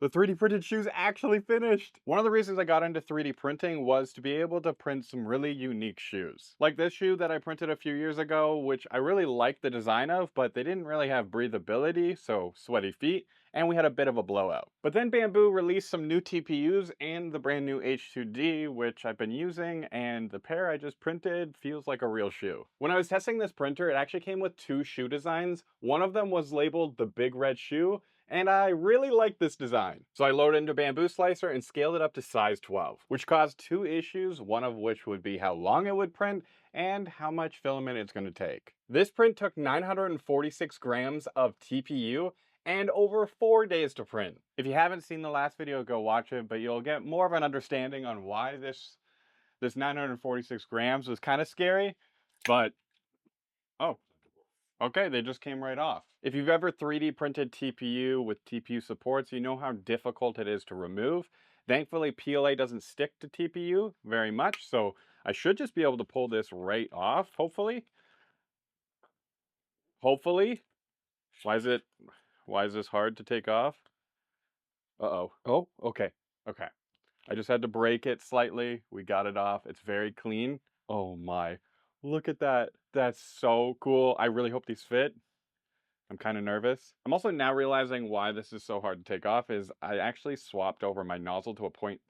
The 3D printed shoes actually finished! One of the reasons I got into 3D printing was to be able to print some really unique shoes. Like this shoe that I printed a few years ago, which I really liked the design of, but they didn't really have breathability, so sweaty feet, and we had a bit of a blowout. But then Bamboo released some new TPUs and the brand new H2D, which I've been using, and the pair I just printed feels like a real shoe. When I was testing this printer, it actually came with two shoe designs. One of them was labeled the Big Red Shoe, and I really like this design. So I loaded into Bamboo Slicer and scaled it up to size 12, which caused two issues, one of which would be how long it would print and how much filament it's going to take. This print took 946 grams of TPU and over 4 days to print. If you haven't seen the last video, go watch it, but you'll get more of an understanding on why this 946 grams was kind of scary, but oh, okay, they just came right off. If you've ever 3D printed TPU with TPU supports, you know how difficult it is to remove. Thankfully, PLA doesn't stick to TPU very much, so I should just be able to pull this right off, hopefully. Hopefully. Why is this hard to take off? Uh-oh. Oh, okay. Okay. I just had to break it slightly. We got it off. It's very clean. Oh my. Look at that. That's so cool. I really hope these fit. I'm kind of nervous. I'm also now realizing why this is so hard to take off is I actually swapped over my nozzle to a 0.6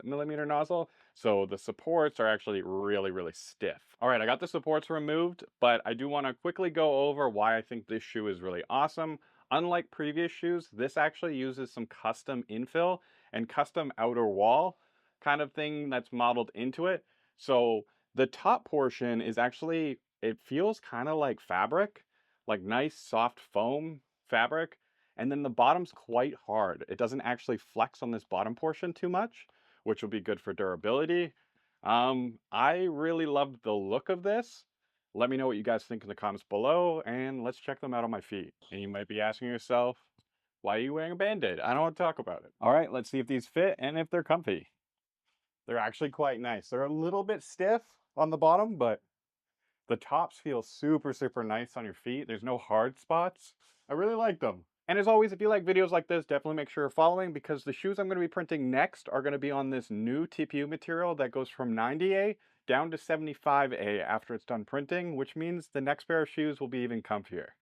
millimeter nozzle. So the supports are actually really, really stiff. All right, I got the supports removed, but I do want to quickly go over why I think this shoe is really awesome. Unlike previous shoes, this actually uses some custom infill and custom outer wall kind of thing that's modeled into it. So the top portion is actually, it feels kind of like fabric, like nice soft foam fabric, and then the bottom's quite hard. It doesn't actually flex on this bottom portion too much, which will be good for durability. I really love the look of this. Let me know what you guys think in the comments below, and let's check them out on my feet. And you might be asking yourself, why are you wearing a Band-Aid? I don't want to talk about it. All right, let's see if these fit and if they're comfy. They're actually quite nice. They're a little bit stiff on the bottom, but the tops feel super, super nice on your feet. There's no hard spots. I really like them. And as always, if you like videos like this, definitely make sure you're following because the shoes I'm going to be printing next are going to be on this new TPU material that goes from 90A down to 75A after it's done printing, which means the next pair of shoes will be even comfier.